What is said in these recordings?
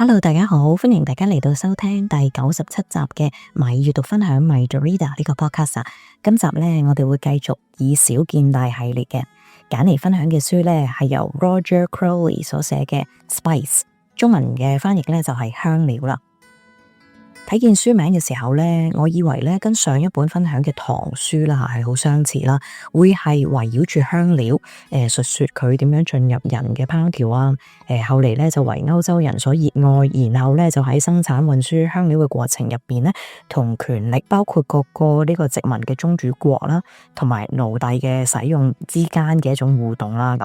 Hello，大家好，歡迎大家嚟到收聽第97集嘅米閱讀分享米 The Reader 呢個 podcast。今集呢，我哋會繼續以小見大系列嘅揀嚟分享嘅書呢，係由 Roger Crowley 所寫嘅 Spice， 中文嘅翻譯呢就係香料啦。睇見書名嘅時候呢，我以為呢跟上一本分享嘅唐書啦係好相似啦，會係圍繞住香料，述說佢點樣進入人嘅烹調啊，後嚟呢就為歐洲人所熱愛，然後呢就喺生產運輸香料嘅過程入邊呢，同權力包括各個呢個殖民嘅宗主國啦，同埋奴隸嘅使用之間嘅一種互動啦咁。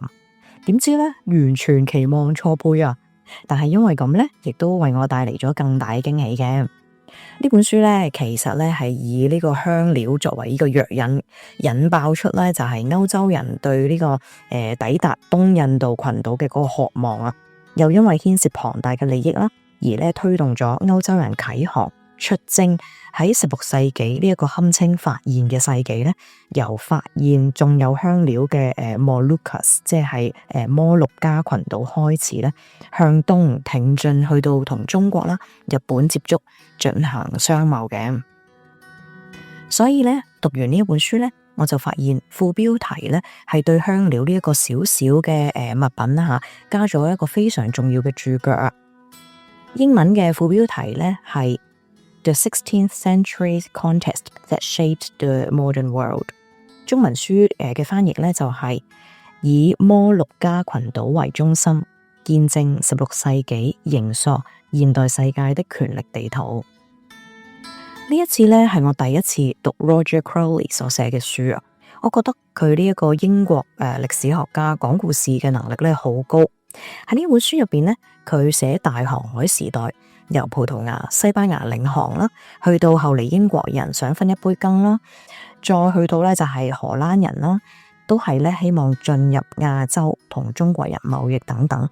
點知呢，完全期望錯配啊！但係因為咁呢，亦都為我帶嚟咗更大嘅驚喜嘅。呢本書呢，其實呢係以呢個香料作為呢個藥引，引爆出呢就係歐洲人對呢個抵達東印度群島嘅嗰個渴望啊，又因為牽涉龐大嘅利益啦，而呢推動咗歐洲人啟航出征。喺16世紀呢一個堪稱發現嘅世紀呢，由發現仲有香料嘅Moluccas， 即係摩鹿加群島開始呢，向東挺進去到同中國啦、日本接觸，進行商貿嘅。所以呢，讀完呢一本書呢，我就發現副標題呢係對香料呢一個小小嘅物品啦加咗一個非常重要嘅注腳啊。英文嘅副標題呢係The 16th Century's Context That Shaped the Modern World。中文書嘅翻譯呢就係以摩鹿加群島為中心，見證16世紀形塑現代世界的權力地圖。呢一次呢係我第一次讀 Roger Crowley 所寫嘅書啊，我覺得佢呢一個英國歷史學家講故事嘅能力呢好高。喺呢本書入邊呢，佢寫大航海時代，由葡萄牙、西班牙領航啦，去到後嚟英國人想分一杯羹啦，再去到呢就係荷蘭人啦，都係呢希望進入亞洲同中國人貿易等等，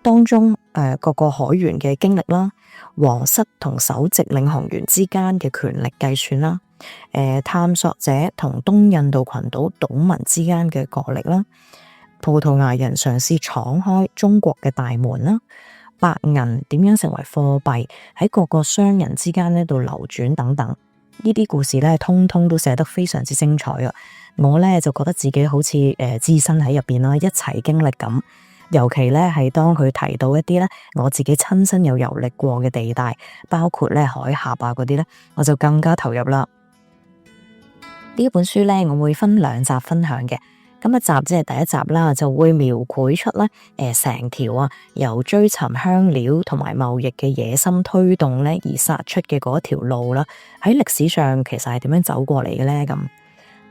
當中各個海員嘅經歷啦，皇室同首席領航員之間嘅權力計算啦，探索者同東印度群島島民之間嘅角力啦，葡萄牙人嘗試闖開中國嘅大門啦，白銀點樣成為貨幣，喺各個商人之間呢度流轉等等，呢啲故事呢，通通都寫得非常之精彩啊！我呢就覺得自己好似置身喺入邊啦，一齊經歷咁。尤其呢係當佢提到一啲呢我自己親身有遊歷過嘅地帶，包括呢海峽啊嗰啲呢，我就更加投入啦。呢本書呢，我會分2集分享嘅。今一集即係第一集啦，就會描繪出咧成條由追尋香料同埋貿易嘅野心推動咧而殺出嘅嗰條路啦。喺歷史上其實係點樣走過嚟嘅咧？咁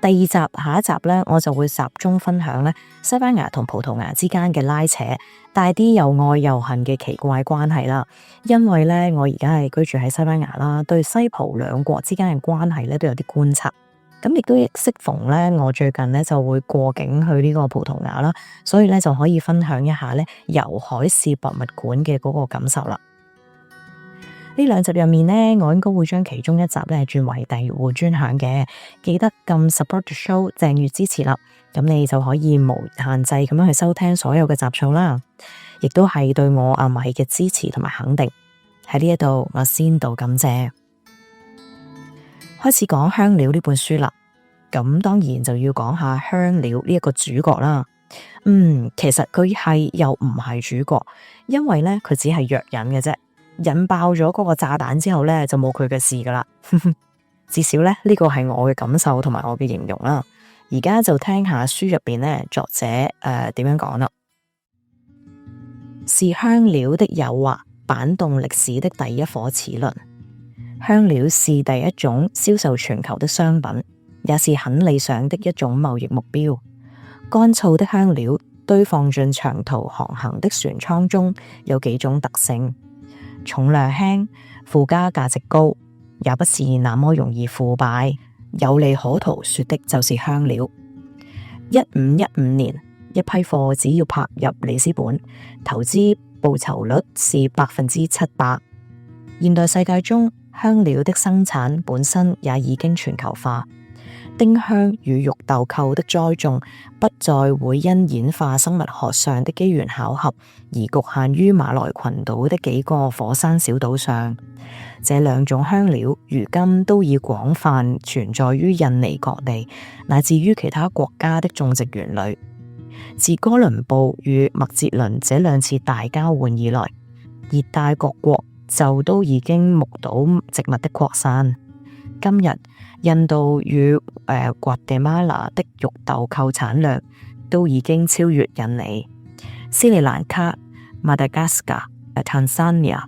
第2集下一集咧，我就會集中分享咧西班牙同葡萄牙之間嘅拉扯，帶啲又愛又恨嘅奇怪關係啦。因為咧我而家係居住喺西班牙啦，對西葡兩國之間嘅關係咧都有啲觀察。咁亦都適逢咧，我最近咧就會過境去呢個葡萄牙啦，所以咧就可以分享一下咧遊海事博物館嘅嗰個感受啦。呢2集入面咧，我應該會將其中一集咧轉為訂閱戶專享嘅，記得撳 Support the Show 訂閱支持啦，咁你就可以無限制咁樣去收聽所有嘅集數啦，亦都係對我阿米嘅支持同埋肯定。喺呢一度，我先道感謝。開始講香料呢本書啦，咁當然就要講下香料呢一個主角啦。其實佢係又唔係主角，因為呢，佢只係藥引嘅啫，引爆咗嗰個炸彈之後呢，就冇佢嘅事噶啦。至少呢，呢個係我嘅感受同埋我嘅形容啦。而家就聽下書入邊呢，作者點樣講啦。是香料的誘惑扳動歷史的第一顆齒輪。香料是第一種銷售全球的商品，也是很理想的一種貿易目標。乾燥的香料堆放進長途航行的船艙中，有幾種特性：重量輕、附加價值高，也不是那麼容易腐敗。有利可圖說的就是香料。1515年，一批貨只要拍入里斯本，投資報酬率是700%。現代世界中，香料的生產本身也已經全球化，丁香與玉豆蔻的栽種不再會因演化生物學上的機緣巧合而局限於馬來群島的幾個火山小島上。這兩種香料如今都已廣泛存在於印尼各地，乃至於其他國家的種植園裏。自哥倫布與麥哲倫這兩次大交換以來，熱帶各國就都已經目睹植物的擴散。今日印度與瓜地馬拉的玉豆蔻產量都已經超越印尼。斯里蘭卡、馬達加斯加、坦桑尼亞、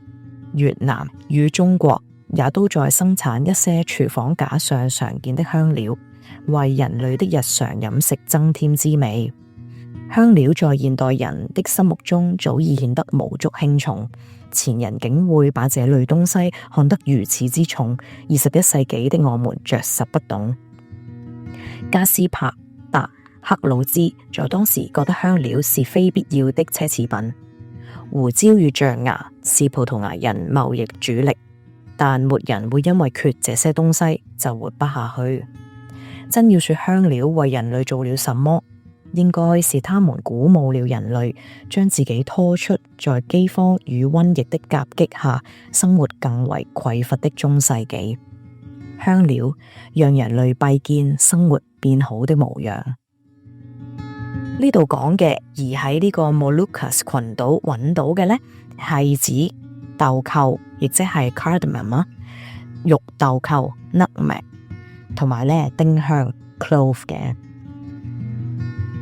越南與中國也都在生產一些廚房架上常見的香料，為人類的日常飲食增添滋味。香料在現代人的心目中早已顯得無足輕重，前人竟會把這類東西看得如此之重，21世紀的我們着實不懂。加斯帕達克魯茲在當時覺得香料是非必要的奢侈品。胡椒與象牙是葡萄牙人貿易主力，但沒人會因為缺這些東西就活不下去。真要說香料為人類做了什麼，應該是他們鼓舞了人類，將自己拖出在饑荒與瘟疫的夾擊下，生活更為匱乏的中世紀。香料讓人類拜見生活變好的模樣。呢度講嘅而喺呢個 Moluccas 群島揾到嘅呢，係指豆蔻，亦即係 cardamom 啊，玉豆蔻 nutmeg， 同埋呢丁香 clove 嘅。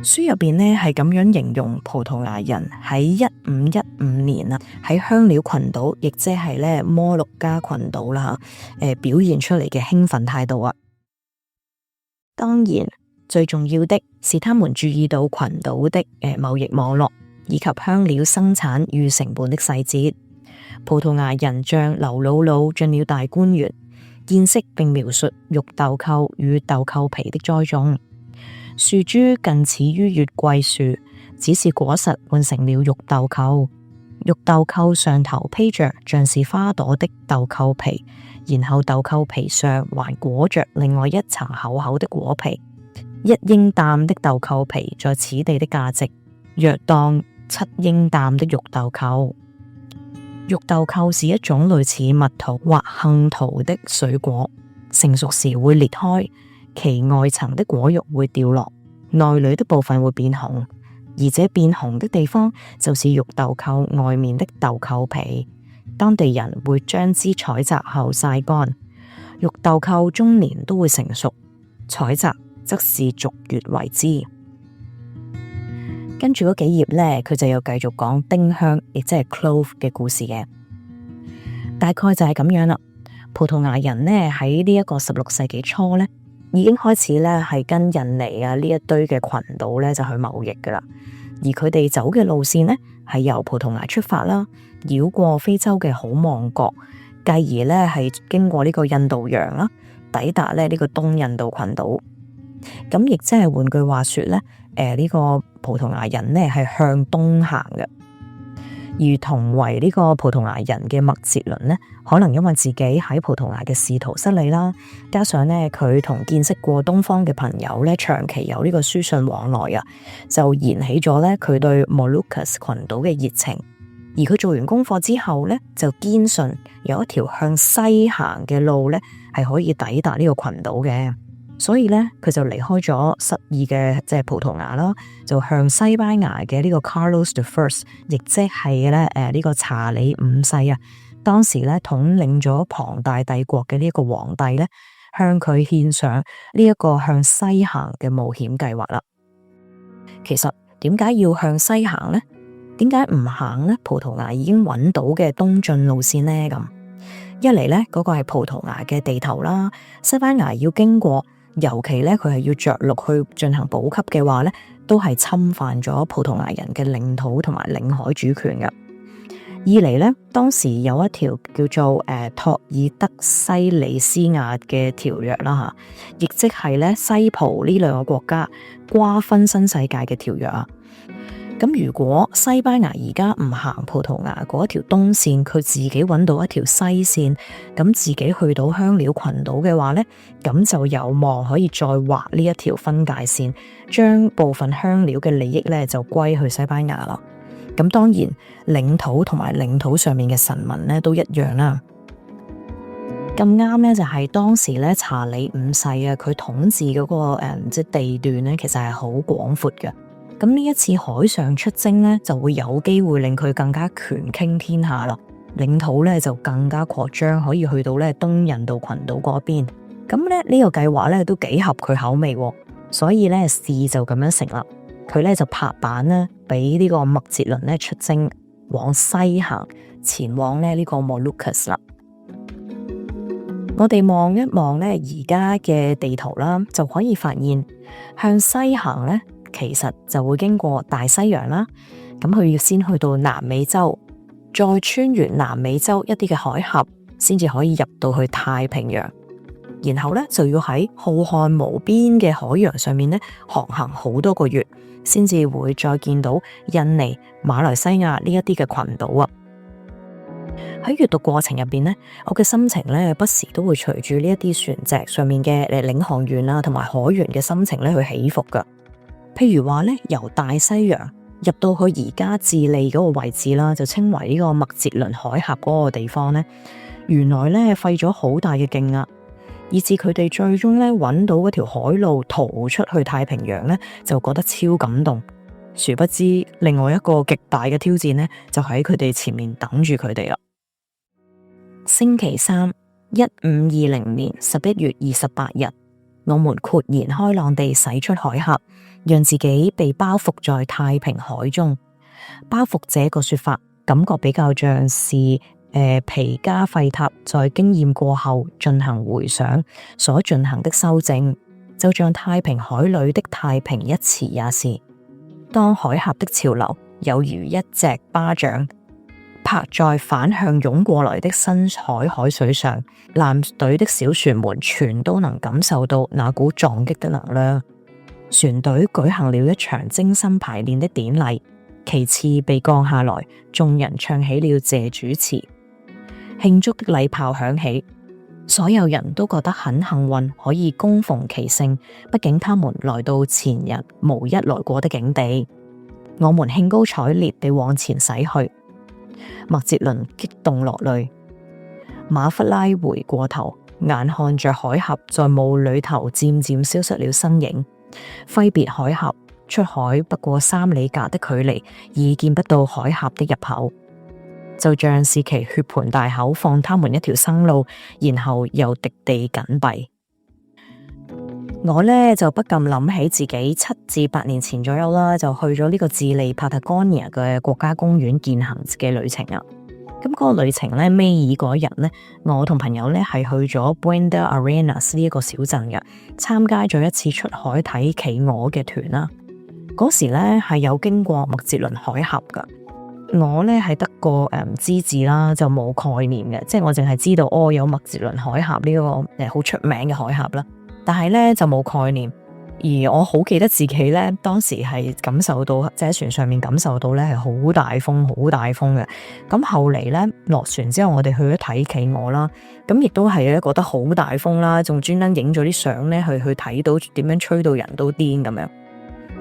書入邊呢係咁樣形容葡萄牙人喺1515年啊，喺香料群島，亦即係呢摩鹿加群島啦，表現出嚟嘅興奮態度啊。當然最重要的是他們注意到群島的貿易網絡以及香料生產與成本的細節。葡萄牙人像劉姥姥進了大觀園，見識並描述玉豆蔻與豆蔻皮的栽種。樹株近似於月桂樹，只是果實換成了玉豆蔻。玉豆蔻上頭披着像是花朵的豆蔻皮，然後豆蔻皮上還裹着另外一層厚厚的果皮。1英擔的豆蔻皮在此地的價值約當7英擔的玉豆蔻。玉豆蔻是一種類似蜜桃或杏桃的水果，成熟時會裂開，其外層的果肉會掉落，內裏的部分會變紅，而這變紅的地方就是玉豆蔻外面的豆蔻皮。當地人會將之採摘後曬乾。玉豆蔻終年都會成熟，採摘則是逐月為之。跟住嗰幾頁呢，佢就又繼續講丁香，亦即係 clove 嘅故事嘅。大概就係咁樣啦。葡萄牙人呢喺呢一個16世紀初呢，已經開始呢係跟印尼啊呢一堆嘅群島呢就去貿易噶啦。而佢哋走嘅路線呢，係由葡萄牙出發啦，繞過非洲嘅好望角，繼而呢係經過呢個印度洋啦，抵達呢個東印度群島。咁亦即係換句話說呢，呢個葡萄牙人呢係向東行嘅，而同為呢個葡萄牙人嘅麥哲倫呢，可能因為自己喺葡萄牙嘅仕途失利啦，加上呢佢同見識過東方嘅朋友呢長期有呢個書信往來啊，就燃起咗呢佢對 Moluccas 群島嘅熱情。而佢做完功課之後呢，就堅信有一條向西行嘅路呢係可以抵達呢個群島嘅。所以呢，佢就離開咗失意嘅即係葡萄牙啦，就向西班牙嘅呢個 Carlos the First， 亦即係咧呢個查理五世啊，當時咧統領咗龐大帝國嘅呢一個皇帝咧，向佢獻上呢一個向西行嘅冒險計劃啦。其實點解要向西行呢？點解唔行呢？葡萄牙已經揾到嘅東進路線呢？咁一嚟呢，嗰個係葡萄牙嘅地頭啦，西班牙要經過。尤其咧，佢係要着陸去進行補給嘅話咧，都係侵犯咗葡萄牙人嘅領土同埋領海主權嘅。二嚟咧，當時有一條叫做托爾德西里斯亞嘅條約啦嚇，亦即係咧西葡呢兩個國家瓜分新世界嘅條約啊。咁如果西班牙而家唔行葡萄牙嗰一條東線，佢自己揾到一條西線，咁自己去到香料群島嘅話呢，咁就有望可以再畫呢一條分界線，將部分香料嘅利益呢就歸去西班牙啦。咁當然領土同埋領土上面嘅臣民呢都一樣啦。咁啱呢，就係當時咧查理五世啊，佢統治嗰個即地段呢，其實係好廣闊嘅。咁呢一次海上出征呢，就會有機會令佢更加權傾天下啦，領土呢就更加擴張，可以去到咧東印度群島嗰邊。咁咧呢個計劃咧都幾合佢口味，所以咧事就咁樣成啦。佢咧就拍板咧，俾呢個麥哲倫咧出征往西行，前往咧呢個摩洛哥啦。我哋望一望咧而家嘅地圖啦，就可以發現向西行咧，其實就會經過大西洋啦。咁佢要先去到南美洲，再穿越南美洲一啲嘅海峽，先至可以入到去太平洋。然後咧就要喺浩瀚無邊嘅海洋上面咧航行好多個月，先至會再見到印尼、馬來西亞呢一啲嘅群島啊。喺閱讀過程入邊咧，我嘅心情咧不時都會隨住呢一啲船隻上面嘅領航員啊同埋海員嘅心情咧去起伏噶。譬如話咧，由大西洋入到去而家智利嗰個位置啦，就稱為呢個麥哲倫海峽嗰個地方咧，原來咧費咗好大嘅勁啊，以至佢哋最終咧揾到嗰條海路逃出去太平洋咧，就覺得超感動。殊不知另外一個極大嘅挑戰咧，就喺佢哋前面等住佢哋啦。星期三，1520年11月28日，我們豁然開朗地駛出海峽，讓自己被包覆在太平海中。包覆這個說法，感覺比較像是皮加費塔在經驗過後進行回想所進行的修正，就像太平海裏的太平一詞也是。當海峽的潮流有如一隻巴掌拍在反向湧過來的新海水上，艦隊的小船們全都能感受到那股撞擊的能量。船隊舉行了一場精心排練的典禮，其次被降下來，眾人唱起了謝主詞，慶祝的禮炮響起，所有人都覺得很幸運可以恭逢其盛，畢竟他們來到前人無一來過的境地。我們興高采烈地往前駛去，麥哲倫激動落淚，馬弗拉回過頭，眼看着海峽在霧裏頭漸漸消失了身影，揮別海峽，出海不過3里格的距離，已見不到海峽的入口，就像是其血盆大口放他們一條生路，然後又敵地緊閉。我呢就不禁諗起自己7至8年前左右啦，就去咗呢個智利 Patagonia 嘅國家公園健行嘅旅程啊。咁嗰個旅程呢，尾二嗰日呢，我同朋友呢係去咗 Buenos Arenas 呢一個小鎮嘅，參加咗一次出海睇企鵝嘅團啦。嗰時呢係有經過麥哲倫海峽噶，我呢係得個知字啦，就冇概念嘅，即係我淨係知道有麥哲倫海峽呢個好出名嘅海峽啦。但係咧就冇概念，而我好記得自己咧當時係感受到，即係喺船上面感受到咧係好大風，好大風嘅。咁後嚟咧落船之後，我哋去咗睇企鵝啦，咁亦都係咧覺得好大風啦，仲專登影咗啲相咧去睇到點樣吹到人都癲咁樣。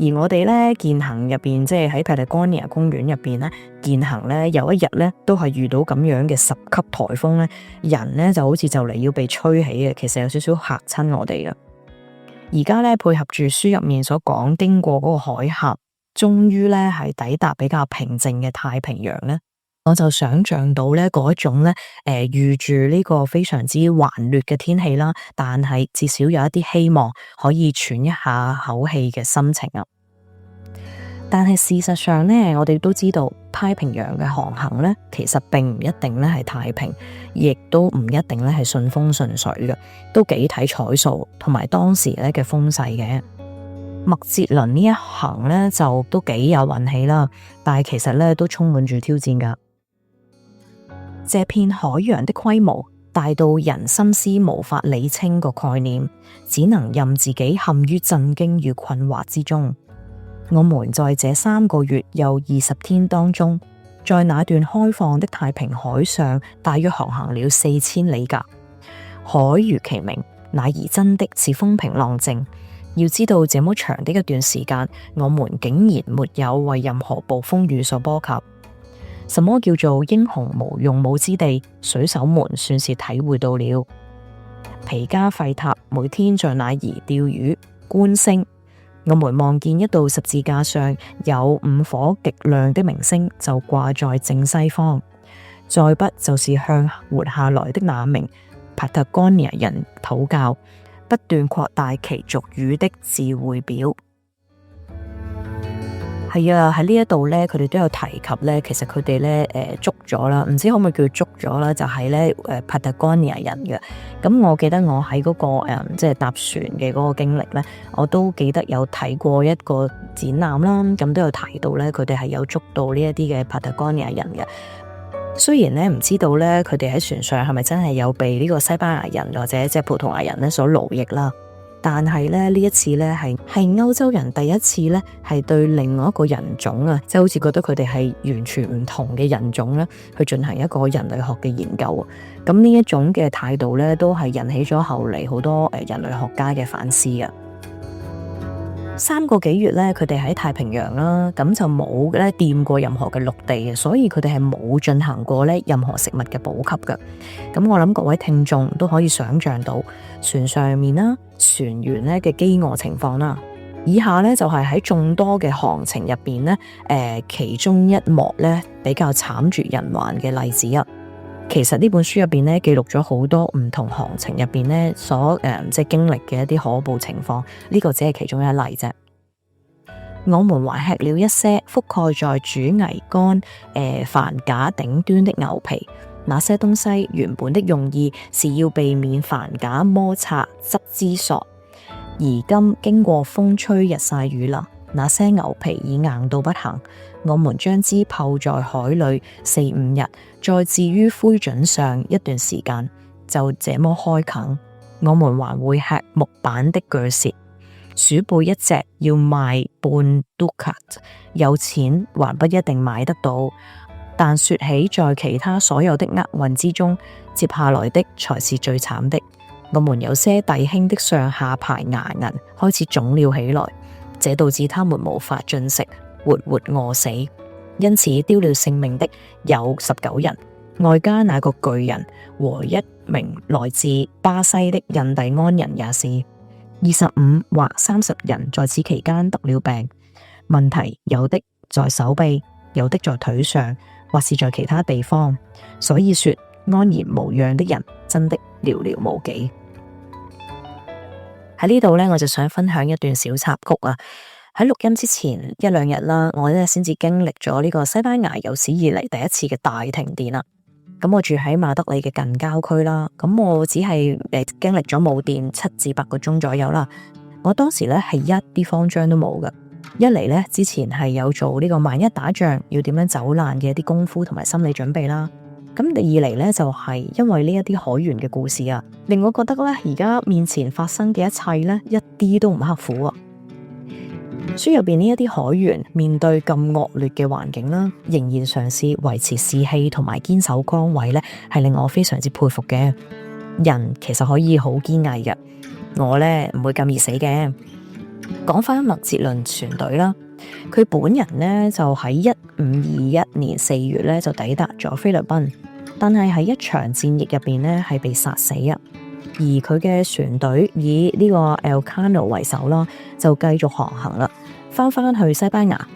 而我哋咧健行入邊，即係喺 Patagonia 公園入邊咧健行咧，有一日咧都係遇到咁樣嘅10級颱風咧，人咧就好似就嚟要被吹起嘅，其實有少少嚇親我哋嘅。而家咧配合住書入面所講，經過嗰個海峽，終於咧係抵達比較平靜嘅太平洋咧，我就想象到咧嗰一種咧遇住呢個非常之頑劣嘅天氣啦，但係至少有一啲希望可以喘一下口氣嘅心情啊。但係事實上咧，我哋都知道太平洋嘅航行咧，其實並唔一定咧係太平，亦都唔一定咧係順風順水嘅，都幾睇彩數同埋當時咧嘅風勢嘅。麥哲倫呢一行咧就都幾有運氣啦，但係其實咧都充滿住挑戰噶。這片海洋的規模大到人心思無法理清個概念，只能任自己陷於震驚與困惑之中。我們在這3個月又20天當中，在那段開放的太平海上，大約航行了4000里架。海如其名，乃而真的是風平浪靜。要知道這麼長的一段時間，我們竟然沒有為任何暴風雨所波及。什麼叫做英雄無用武之地？水手們算是體會到了。皮加費塔每天在那兒釣魚觀星，我們望見一道十字架上有5顆極亮的明星，就掛在正西方。再不就是向活下來的那名帕塔哥尼亞人討教，不斷擴大其俗語的詞彙表。係啊，喺呢一度咧，佢哋都有提及咧，其實佢哋咧捉咗啦，唔知可唔可以叫捉咗啦，就係咧帕塔哥尼亞人嘅。咁我記得我喺嗰個即係搭船嘅嗰個經歷咧，我都記得有睇過一個展覽啦，咁都有提到咧，佢哋係有捉到呢一啲嘅帕塔哥尼亞人嘅。雖然咧唔知道咧，佢哋喺船上係咪真係有被呢個西班牙人或者即係葡萄牙人咧所奴役啦？但係咧呢一次咧係歐洲人第一次咧係對另外一個人種啊，即係好似覺得佢哋係完全唔同嘅人種咧，去進行一個人類學嘅研究。咁呢一種嘅態度咧，都係引起咗後嚟好多人類學家嘅反思嘅。3個幾月咧，佢哋喺太平洋啦，咁就冇咧掂過任何嘅陸地嘅，所以佢哋係冇進行過咧任何食物嘅補給嘅。咁我諗各位聽眾都可以想象到船上面啦、船員咧嘅飢餓情況啦。以下咧就係喺眾多嘅航程入邊咧，其中一幕咧比較慘絕人寰嘅例子啊。其實呢本書入邊咧記錄咗好多唔同航程入邊咧所即係經歷嘅一啲可怖情況，呢個只係其中一例啫。我們還吃了一些覆蓋在主桅杆帆架頂端的牛皮，那些東西原本的用意是要避免帆架摩擦執之索，而今經過風吹日曬雨淋，那些牛皮已硬到不行。我們將之泡在海裏4-5日，再置於灰燼上一段時間，就這麼開墾。我們還會吃木板的巨蟹，鼠貝一隻要賣半 ducat， 有錢還不一定買得到。但說起在其他所有的厄運之中，接下來的才是最慘的。我們有些弟兄的上下排牙齦開始腫了起來，這導致他們無法進食，活活餓死，因此丟了性命的有19人，外加那個巨人和一名來自巴西的印第安人也是。25或30人在此期間得了病，問題有的在手臂，有的在腿上，或是在其他地方。所以說安然無恙的人真的寥寥無幾。喺呢度呢，我就想分享一段小插曲啊。喺錄音之前1-2日啦，我咧先至經歷咗呢個西班牙有史以嚟第一次嘅大停電啦。咁我住喺馬德里嘅近郊區啦，咁我只係經歷咗冇電7至8個鐘左右啦。我當時咧係一啲慌張都冇㗎。一嚟咧之前係有做呢個萬一打仗要點樣走難嘅一啲功夫同埋心理準備啦。咁第二嚟咧就係因為呢一啲海員嘅故事啊，令我覺得咧而家面前發生嘅一切咧一啲都唔刻苦啊。書入邊呢一啲海員面對咁惡劣嘅環境啦，仍然嘗試維持士氣同埋堅守崗位咧，係令我非常之佩服嘅。人其實可以好堅毅嘅，我咧唔會咁易死嘅。講翻麥哲倫船隊啦，佢本人咧就喺1521年4月咧就抵達咗菲律賓，但係喺一場戰役入邊咧係被殺死啊。而佢嘅船隊以呢個 Elcano 為首啦，就繼續航行啦，翻去西班牙。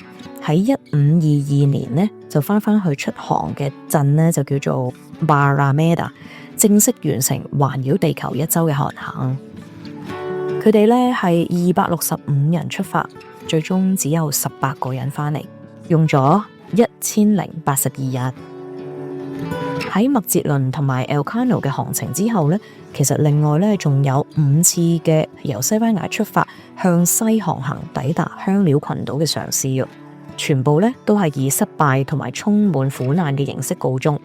喺1522年呢，就翻去出航嘅鎮呢，就叫做 Barrameda， 正式完成環繞地球1周嘅航行。佢哋呢係265人出發，最終只有18個人翻嚟，用咗1082日。喺麥哲倫同埋 Elcano 嘅航程之後呢，其實另外呢仲有5次嘅由西班牙出發向西航行抵達香料群島嘅嘗試，全部呢都係以失敗同埋充滿苦難嘅形式告終。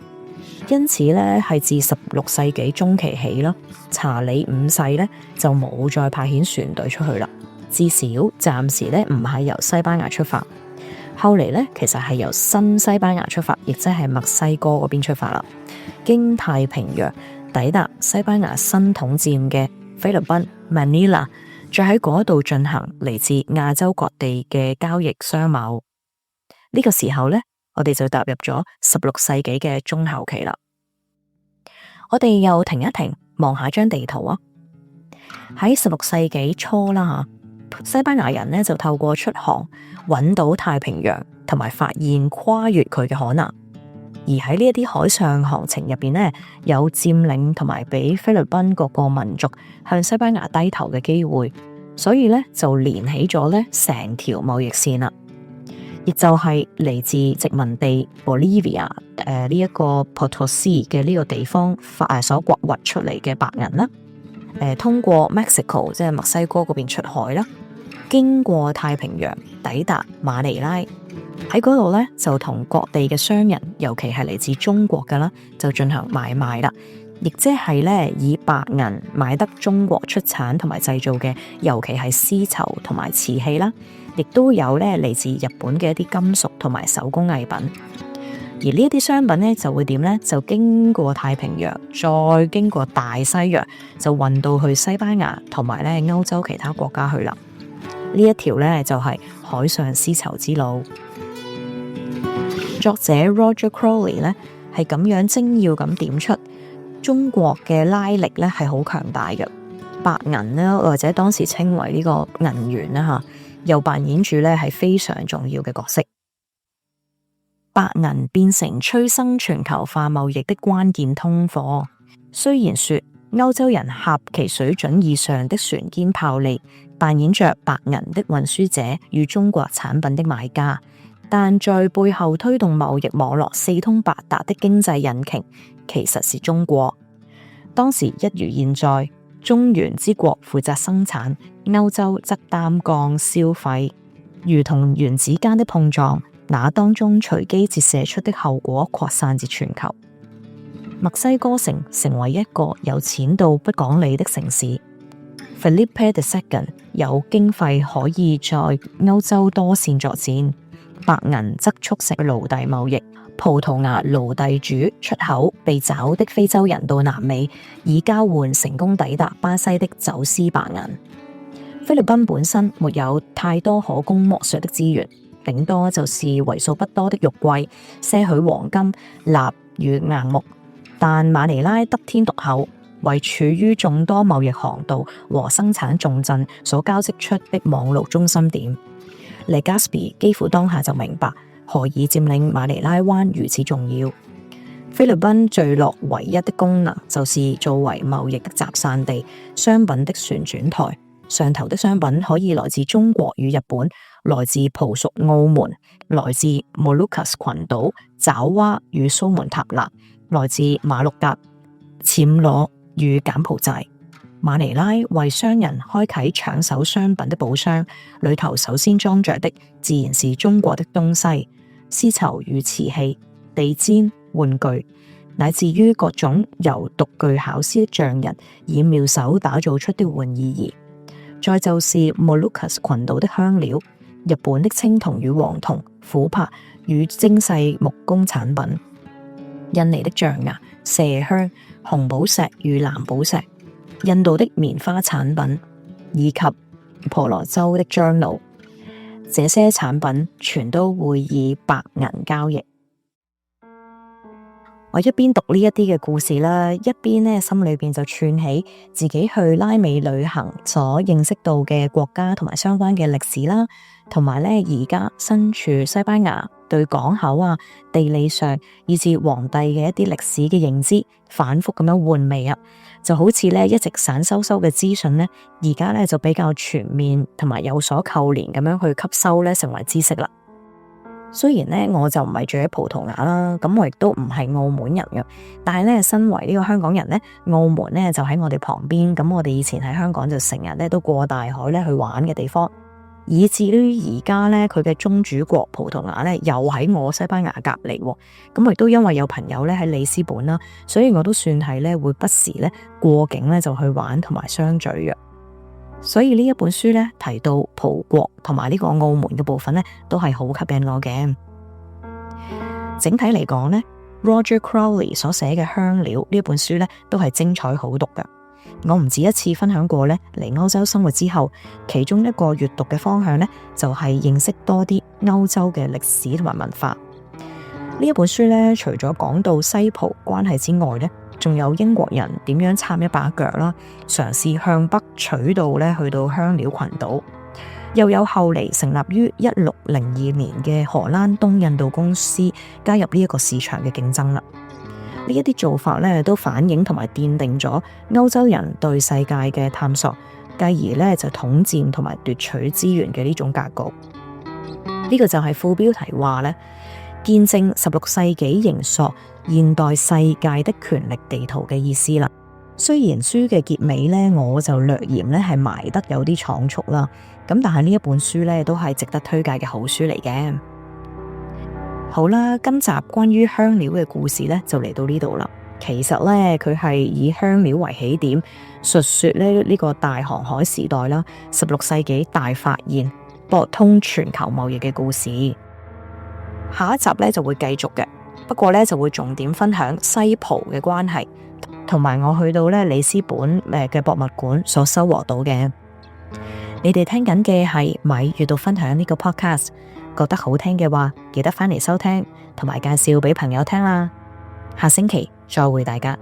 因此呢，係自16世紀中期起啦，查理5世呢就冇再派遣船隊出去啦。至少暫時咧唔係由西班牙出發，後嚟咧其實係由新西班牙出發，亦即係墨西哥嗰邊出發啦，經太平洋抵達西班牙新統佔嘅菲律賓 Manila， 再喺嗰度進行嚟自亞洲各地嘅交易商貿。呢個時候咧，我哋就踏入咗16世紀嘅中後期啦。我哋又停一停，望下張地圖啊。喺16世紀初啦，西班牙人咧就透過出航揾到太平洋，同埋發現跨越佢嘅可能。而喺呢一啲海上航程入邊咧，有佔領同埋俾菲律賓各個民族向西班牙低頭嘅機會，所以咧就連起咗咧成條貿易線啦。亦就係嚟自殖民地 Bolivia 呢一個 Potosi 嘅呢個地方所掘掘出嚟嘅白銀啦，通過 Mexico 即係墨西哥嗰邊出海啦，經過太平洋抵達馬尼拉，喺嗰度咧就同各地嘅商人，尤其係嚟自中國嘅啦，就進行買賣啦，亦即係咧以白銀買得中國出產同埋製造嘅，尤其係絲綢同埋瓷器啦。亦都有咧嚟自日本嘅一啲金屬同埋手工藝品，而呢一啲商品咧就會點咧？就經過太平洋，再經過大西洋，就運到去西班牙同埋咧歐洲其他國家去啦。呢一條咧就係海上絲綢之路。作者 Roger Crowley 咧係咁樣精要咁點出中國嘅拉力咧係好強大嘅，白銀咧或者當時稱為呢個銀元啦吓，又扮演住咧係非常重要嘅角色。白銀變成催生全球化貿易的關鍵通貨。雖然說歐洲人合其水準以上的船堅炮利，扮演着白銀的運輸者與中國產品的買家，但在背後推動貿易網絡四通八達的經濟引擎，其實是中國。當時一如現在，中原之國負責生產，歐洲則擔綱消費，如同原子間的碰撞，那當中隨機折射出的後果擴散至全球。墨西哥城成為一個有錢到不講理的城市。Felipe II 有經費可以在歐洲多線作戰，白銀則促成奴隸貿易。葡萄牙奴隸主出口被找的非洲人到南美，以交換成功抵達巴西的走私白銀。菲律賓本身沒有太多可供剝削的資源，頂多就是為數不多的玉桂、些許黃金、蠟與硬木。但馬尼拉得天獨厚，為處於眾多貿易航道和生產重鎮所交織出的網絡中心點。Legazpi 幾乎當下就明白何以佔領馬尼拉灣如此重要。菲律賓聚落唯一的功能就是作為貿易的集散地、商品的旋轉台。上頭的商品可以來自中國與日本，來自葡屬澳門，來自 Moluccas 群島、爪哇與蘇門答臘，來自馬六甲、暹羅與柬埔寨。馬尼拉為商人開啟搶手商品的寶箱，裏頭首先裝着的自然是中國的東西，絲綢與瓷器、地氈、玩具，乃至於各種由獨具巧思的匠人以妙手打造出的玩意兒。再就是 Moluccas 群島的香料，日本的青銅與黃銅、琥珀與精細木工產品，印尼的象牙、麝香、紅寶石與藍寶石，印度的棉花產品，以及婆羅洲的樟腦，這些產品全都會以白銀交易。我一邊讀呢一啲嘅故事啦，一邊呢心裏邊就串起自己去拉美旅行所認識到嘅國家同埋相關嘅歷史啦，同埋呢而家身處西班牙對港口啊、地理上以至皇帝嘅一啲歷史嘅認知，反覆咁樣換味啊，就好似呢一直散收收嘅資訊呢，而家呢就比較全面同埋有所扣連咁樣去吸收呢，成為知識啦。雖然咧我就唔係住喺葡萄牙啦，咁我亦都唔係澳門人嘅，但係咧身為呢個香港人咧，澳門咧就喺我哋旁邊，咁我哋以前喺香港就成日咧都過大海咧去玩嘅地方，以至於而家咧佢嘅宗主國葡萄牙咧又喺我西班牙隔籬，咁亦都因為有朋友咧喺里斯本啦，所以我都算係咧會不時咧過境咧就去玩同埋相聚嘅。所以呢一本書呢，提到葡國同埋呢個澳門嘅部分呢，都係好吸引我嘅。整體嚟講呢，Roger Crowley 所寫嘅《香料》呢本書呢，都係精彩好讀嘅。我唔止一次分享過呢，嚟歐洲生活之後，其中一個閱讀嘅方向呢，就係認識多啲歐洲嘅歷史同埋文化。呢一本書呢，除咗講到西葡關係之外呢，仲有英國人點樣插一把腳啦，嘗試向北取道呢，去到香料群島，又有後嚟成立於1602年嘅荷蘭東印度公司加入呢一個市場嘅競爭啦。呢一啲做法呢，都反映同埋奠定咗歐洲人對世界嘅探索，繼而呢就統佔同埋奪取資源嘅呢種格局。呢個就係副標題話呢，見證16世紀形塑現代世界的權力地圖嘅意思啦。雖然書嘅結尾呢，我就略嫌呢係埋得有啲倉促啦，咁但係呢一本書呢，都係值得推介嘅好書嚟嘅。好啦，今集關於香料嘅故事呢，就嚟到呢度啦。其實呢，佢係以香料為起點，述說呢個大航海時代啦，16世紀大發現博通全球貿易嘅故事。下一集呢就會繼續嘅，不過呢就會重點分享西葡嘅關係，同埋我去到呢里斯本嘅博物館所收穫到嘅。你哋聽緊嘅係米閱讀分享呢個 podcast。覺得好聽嘅話，記得返嚟收聽，同埋介紹俾朋友聽啦。下星期再會大家。